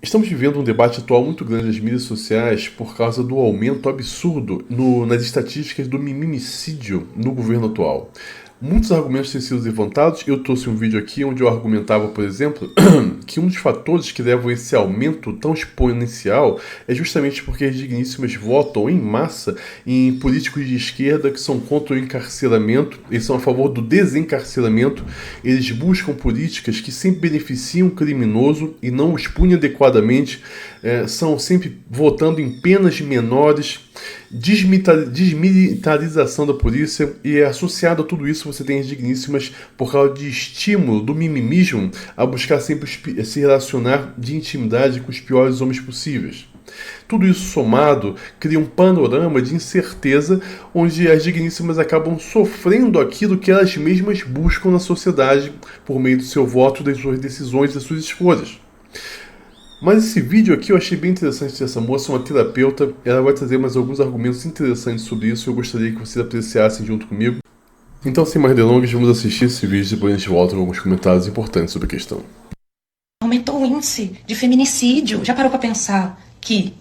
Estamos vivendo um debate atual muito grande nas mídias sociais por causa do aumento absurdo nas estatísticas do mimimicídio no governo atual. Muitos argumentos têm sido levantados. Eu trouxe um vídeo aqui onde eu argumentava, por exemplo, que um dos fatores que levam a esse aumento tão exponencial é justamente porque as digníssimas votam em massa em políticos de esquerda que são contra o encarceramento, eles são a favor do desencarceramento, eles buscam políticas que sempre beneficiam o criminoso e não os punem adequadamente, são sempre votando em penas menores, desmilitarização da polícia, e associado a tudo isso você tem as digníssimas por causa de estímulo do mimimismo a buscar sempre se relacionar de intimidade com os piores homens possíveis. Tudo isso somado cria um panorama de incerteza onde as digníssimas acabam sofrendo aquilo que elas mesmas buscam na sociedade por meio do seu voto, das suas decisões, das suas escolhas. Mas esse vídeo aqui eu achei bem interessante dessa moça, uma terapeuta. Ela vai trazer mais alguns argumentos interessantes sobre isso. Eu gostaria que vocês apreciassem junto comigo. Então, sem mais delongas, vamos assistir esse vídeo e depois a gente volta com alguns comentários importantes sobre a questão. Aumentou o índice de feminicídio. Já parou para pensar que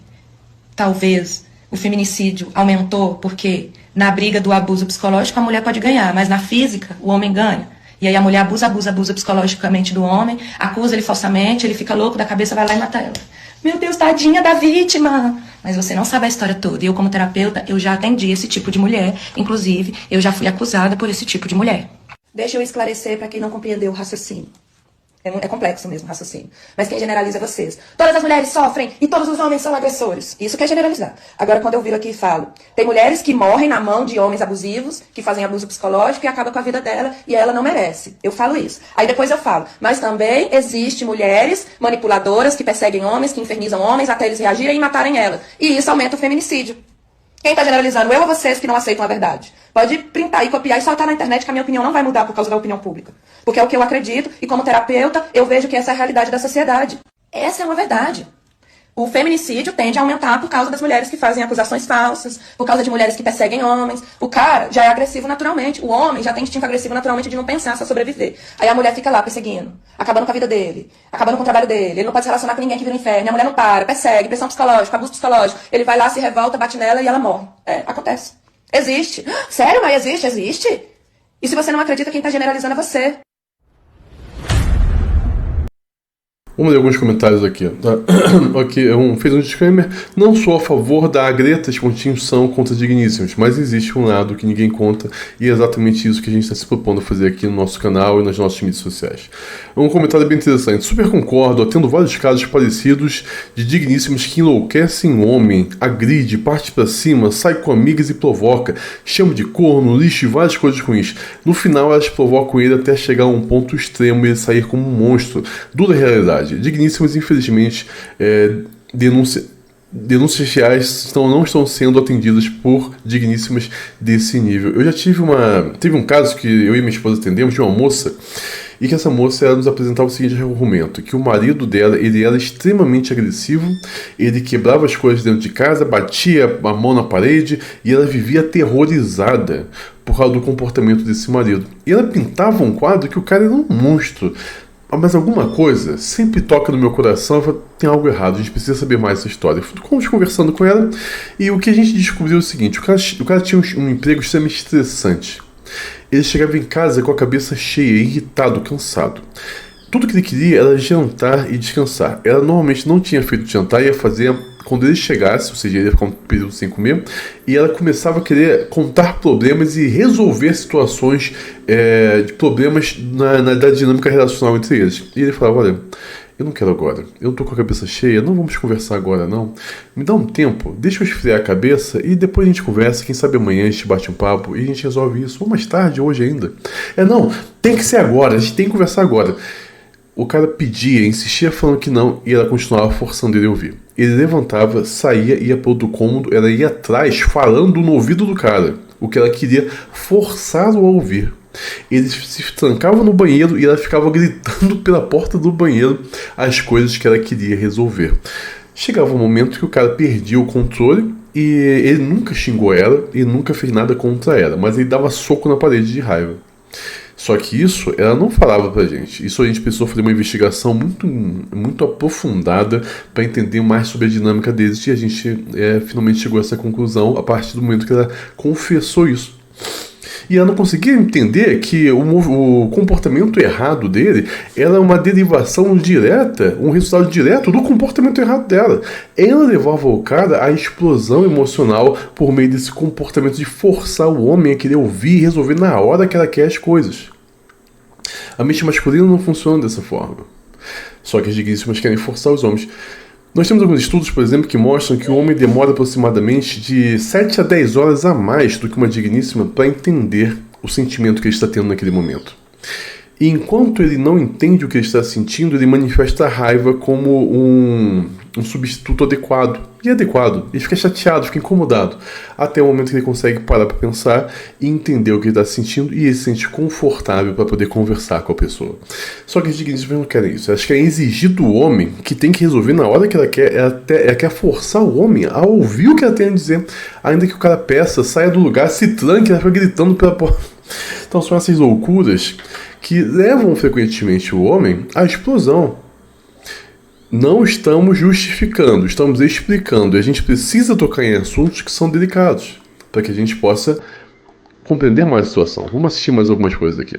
talvez o feminicídio aumentou porque na briga do abuso psicológico a mulher pode ganhar, mas na física o homem ganha? E aí a mulher abusa psicologicamente do homem, acusa ele falsamente, ele fica louco da cabeça, vai lá e mata ela. Meu Deus, tadinha da vítima! Mas você não sabe a história toda. E eu, como terapeuta, eu já atendi esse tipo de mulher. Inclusive, eu já fui acusada por esse tipo de mulher. Deixa eu esclarecer para quem não compreendeu o raciocínio. É complexo mesmo o raciocínio. Mas quem generaliza é vocês. Todas as mulheres sofrem e todos os homens são agressores. Isso que é generalizar. Agora, quando eu viro aqui e falo, tem mulheres que morrem na mão de homens abusivos, que fazem abuso psicológico e acaba com a vida dela e ela não merece. Eu falo isso. Aí depois eu falo, mas também existe mulheres manipuladoras que perseguem homens, que infernizam homens até eles reagirem e matarem elas. E isso aumenta o feminicídio. Quem está generalizando? Eu ou vocês que não aceitam a verdade? Pode printar e copiar e soltar na internet que a minha opinião não vai mudar por causa da opinião pública. Porque é o que eu acredito e como terapeuta eu vejo que essa é a realidade da sociedade. Essa é uma verdade. O feminicídio tende a aumentar por causa das mulheres que fazem acusações falsas, por causa de mulheres que perseguem homens. O cara já é agressivo naturalmente. O homem já tem instinto agressivo naturalmente de não pensar, só sobreviver. Aí a mulher fica lá perseguindo, acabando com a vida dele, acabando com o trabalho dele. Ele não pode se relacionar com ninguém que vira um inferno. A mulher não para, persegue, pressão psicológica, abuso psicológico. Ele vai lá, se revolta, bate nela e ela morre. Acontece. Existe. Sério, mas existe? Existe? E se você não acredita, quem está generalizando é você. Vamos ler alguns comentários aqui. Tá? Aqui fez um disclaimer. Não sou a favor da Greta são contra digníssimos, mas existe um lado que ninguém conta e é exatamente isso que a gente está se propondo a fazer aqui no nosso canal e nas nossas mídias sociais. Um comentário bem interessante. Super concordo, tendo vários casos parecidos de digníssimos que enlouquecem o homem, agride, parte pra cima, sai com amigas e provoca, chama de corno, lixo e várias coisas ruins. No final elas provocam ele até chegar a um ponto extremo e ele sair como um monstro. Dura realidade. Digníssimas, infelizmente, denúncias reais não estão sendo atendidas por digníssimas desse nível. Eu já teve um caso que eu e minha esposa atendemos de uma moça, e que essa moça ela nos apresentava o seguinte argumento, que o marido dela, ele era extremamente agressivo, ele quebrava as coisas dentro de casa, batia a mão na parede, e ela vivia aterrorizada por causa do comportamento desse marido. E ela pintava um quadro que o cara era um monstro. Mas alguma coisa sempre toca no meu coração e falo, tem algo errado, a gente precisa saber mais essa história. Fomos conversando com ela e o que a gente descobriu é o seguinte, o cara tinha um emprego extremamente estressante. Ele chegava em casa com a cabeça cheia, irritado, cansado. Tudo que ele queria era jantar e descansar. Ela normalmente não tinha feito jantar e ia fazer quando ele chegasse, ou seja, ele ia ficar um período sem comer, e ela começava a querer contar problemas e resolver situações de problemas da dinâmica relacional entre eles. E ele falava, olha, eu não quero agora, eu tô com a cabeça cheia, não vamos conversar agora não. Me dá um tempo, deixa eu esfriar a cabeça e depois a gente conversa, quem sabe amanhã a gente bate um papo e a gente resolve isso, ou mais tarde, hoje ainda. Não, tem que ser agora, a gente tem que conversar agora. O cara pedia, insistia falando que não, e ela continuava forçando ele a ouvir. Ele levantava, saía, ia para outro cômodo, ela ia atrás, falando no ouvido do cara, o que ela queria forçá-lo a ouvir. Ele se trancava no banheiro e ela ficava gritando pela porta do banheiro as coisas que ela queria resolver. Chegava um momento que o cara perdia o controle e ele nunca xingou ela e nunca fez nada contra ela, mas ele dava soco na parede de raiva. Só que isso ela não falava pra gente. Isso a gente precisou fazer uma investigação muito aprofundada para entender mais sobre a dinâmica deles, e a gente finalmente chegou a essa conclusão a partir do momento que ela confessou isso. E ela não conseguia entender que o comportamento errado dele era uma derivação direta, um resultado direto do comportamento errado dela. Ela levava o cara à explosão emocional por meio desse comportamento de forçar o homem a querer ouvir e resolver na hora que ela quer as coisas. A mente masculina não funciona dessa forma. Só que as digníssimas querem forçar os homens. Nós temos alguns estudos, por exemplo, que mostram que o homem demora aproximadamente de 7 a 10 horas a mais do que uma digníssima para entender o sentimento que ele está tendo naquele momento. E enquanto ele não entende o que ele está sentindo, ele manifesta a raiva como um substituto adequado. E adequado. Ele fica chateado, fica incomodado. Até o momento que ele consegue parar para pensar e entender o que ele está sentindo, e ele se sente confortável para poder conversar com a pessoa. Só que as digníssimas não querem isso. Elas querem exigir do homem que tem que resolver na hora que ela quer. Ela quer forçar o homem a ouvir o que ela tem a dizer. Ainda que o cara peça, saia do lugar, se tranque, ela fica gritando pela porta. Então são essas loucuras que levam frequentemente o homem à explosão. Não estamos justificando, estamos explicando. E a gente precisa tocar em assuntos que são delicados, para que a gente possa compreender mais a situação. Vamos assistir mais algumas coisas aqui.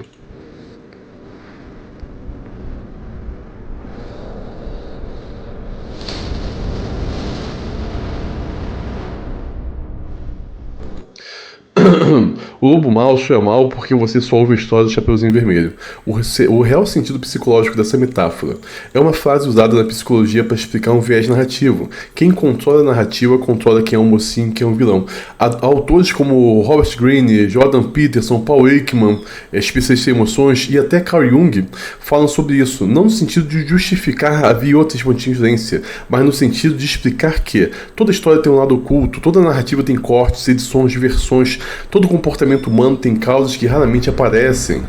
O lobo mau só é mau porque você só ouve a história do Chapeuzinho Vermelho. O real sentido psicológico dessa metáfora é uma frase usada na psicologia para explicar um viés narrativo. Quem controla a narrativa controla quem é um mocinho e quem é um vilão. Autores como Robert Greene, Jordan Peterson, Paul Ekman, especialistas em emoções, e até Carl Jung falam sobre isso, não no sentido de justificar a violência, mas no sentido de explicar que toda história tem um lado oculto, toda narrativa tem cortes, edições, versões, todo comportamento humano tem causas que raramente aparecem.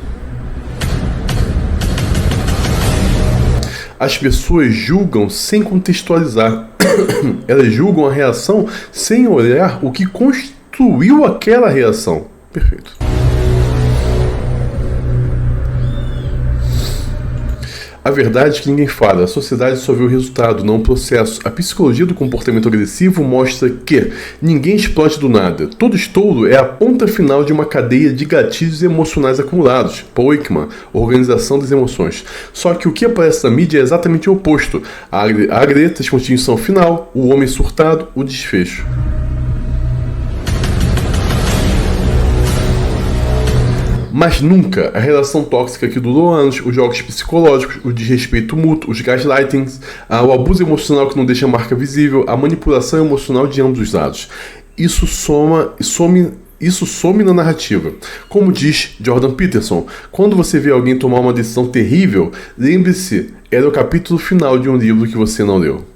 As pessoas julgam sem contextualizar. Elas julgam a reação sem olhar o que construiu aquela reação. Perfeito. A verdade é que ninguém fala, a sociedade só vê o resultado, não o processo. A psicologia do comportamento agressivo mostra que ninguém explode do nada. Todo estouro é a ponta final de uma cadeia de gatilhos emocionais acumulados. Paul Ekman, Organização das Emoções. Só que o que aparece na mídia é exatamente o oposto. A agreta, a extinção final, o homem surtado, o desfecho. Mas nunca a relação tóxica que durou anos, os jogos psicológicos, o desrespeito mútuo, os gaslightings, o abuso emocional que não deixa marca visível, a manipulação emocional de ambos os lados. Isso some na narrativa. Como diz Jordan Peterson, quando você vê alguém tomar uma decisão terrível, lembre-se, era o capítulo final de um livro que você não leu.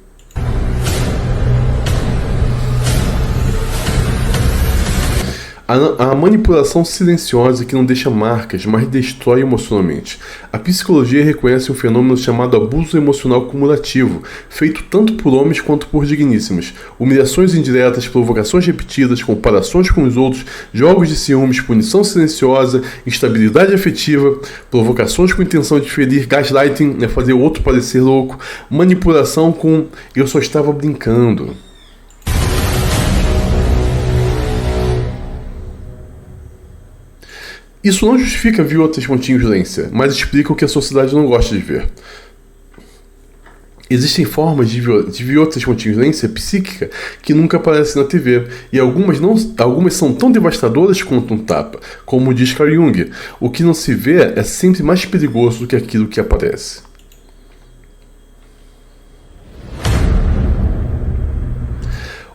A manipulação silenciosa que não deixa marcas, mas destrói emocionalmente. A psicologia reconhece um fenômeno chamado abuso emocional cumulativo, feito tanto por homens quanto por digníssimas. Humilhações indiretas, provocações repetidas, comparações com os outros, jogos de ciúmes, punição silenciosa, instabilidade afetiva, provocações com intenção de ferir, gaslighting, fazer o outro parecer louco, manipulação com "eu só estava brincando". Isso não justifica violência, mas explica o que a sociedade não gosta de ver. Existem formas de violência psíquica que nunca aparecem na TV, e algumas são tão devastadoras quanto um tapa. Como diz Carl Jung, o que não se vê é sempre mais perigoso do que aquilo que aparece.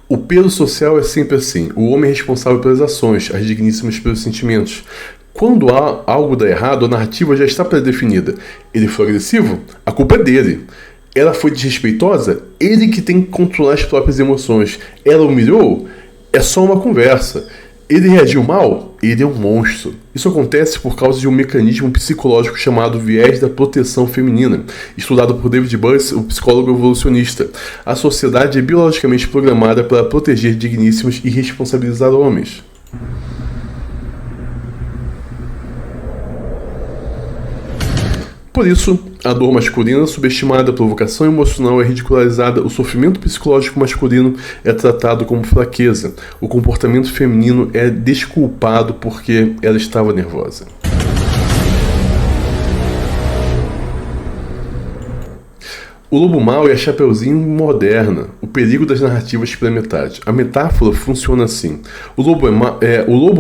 O peso social é sempre assim. O homem é responsável pelas ações, as digníssimas pelos sentimentos. Quando algo dá errado, a narrativa já está pré-definida. Ele foi agressivo? A culpa é dele. Ela foi desrespeitosa? Ele que tem que controlar as próprias emoções. Ela humilhou? É só uma conversa. Ele reagiu mal? Ele é um monstro. Isso acontece por causa de um mecanismo psicológico chamado viés da proteção feminina, estudado por David Buss, o psicólogo evolucionista. A sociedade é biologicamente programada para proteger digníssimos e responsabilizar homens. Por isso, a dor masculina é subestimada, a provocação emocional é ridicularizada, o sofrimento psicológico masculino é tratado como fraqueza, o comportamento feminino é desculpado porque ela estava nervosa. O lobo mau é a Chapeuzinho moderna, o perigo das narrativas pela metade. A metáfora funciona assim. O lobo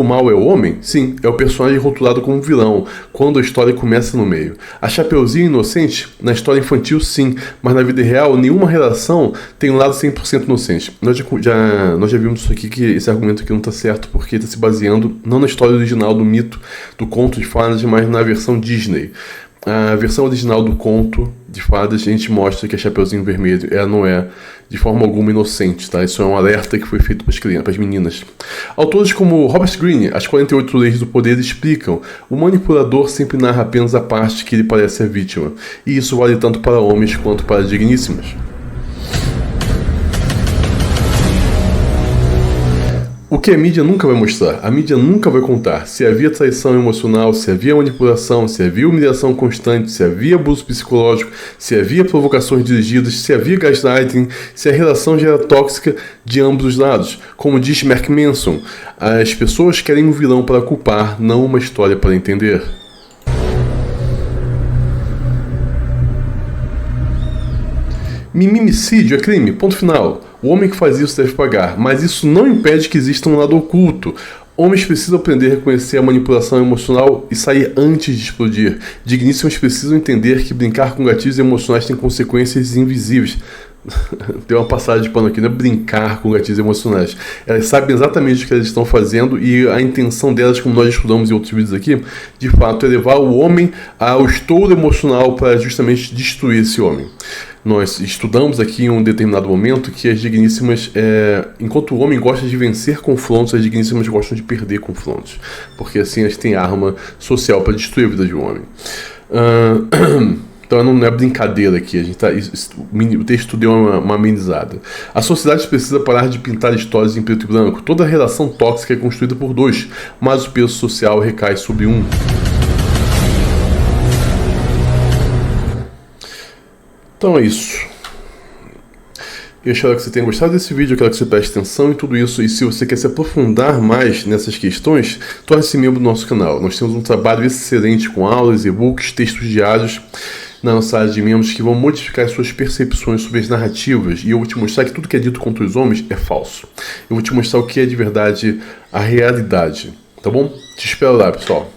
mau é o homem? Sim, é o personagem rotulado como vilão, quando a história começa no meio. A Chapeuzinho inocente? Na história infantil, sim, mas na vida real, nenhuma relação tem um lado 100% inocente. Nós já vimos isso aqui, que esse argumento aqui não está certo, porque está se baseando não na história original do mito, do conto de fadas, mas na versão Disney. A versão original do conto de fadas, a gente mostra que a Chapeuzinho Vermelho ela não é de forma alguma inocente, tá? Isso é um alerta que foi feito para as meninas. Autores como Robert Greene, As 48 Leis do Poder explicam: o manipulador sempre narra apenas a parte que lhe parece a vítima, e isso vale tanto para homens quanto para digníssimas. O que a mídia nunca vai mostrar, a mídia nunca vai contar se havia traição emocional, se havia manipulação, se havia humilhação constante, se havia abuso psicológico, se havia provocações dirigidas, se havia gaslighting, se a relação já era tóxica de ambos os lados. Como diz Mark Manson, as pessoas querem um vilão para culpar, não uma história para entender. Mimimicídio é crime, ponto final. O homem que faz isso deve pagar, mas isso não impede que exista um lado oculto. Homens precisam aprender a reconhecer a manipulação emocional e sair antes de explodir. Digníssimas precisam entender que brincar com gatilhos emocionais tem consequências invisíveis. Tem uma passagem de pano aqui, não é brincar com gatilhos emocionais. Elas sabem exatamente o que elas estão fazendo e a intenção delas, como nós estudamos em outros vídeos aqui, de fato é levar o homem ao estouro emocional para justamente destruir esse homem. Nós estudamos aqui em um determinado momento que as digníssimas, enquanto o homem gosta de vencer confrontos, as digníssimas gostam de perder confrontos, porque assim elas têm arma social para destruir a vida de um homem. Então não é brincadeira aqui, o texto deu uma amenizada. A sociedade precisa parar de pintar histórias em preto e branco. Toda relação tóxica é construída por dois, mas o peso social recai sobre um. Então é isso. Eu espero que você tenha gostado desse vídeo, eu quero que você preste atenção em tudo isso, e se você quer se aprofundar mais nessas questões, torne-se membro do nosso canal. Nós temos um trabalho excelente com aulas, e-books, textos diários na nossa área de membros que vão modificar as suas percepções sobre as narrativas, e eu vou te mostrar que tudo que é dito contra os homens é falso. Eu vou te mostrar o que é de verdade a realidade, tá bom? Te espero lá, pessoal.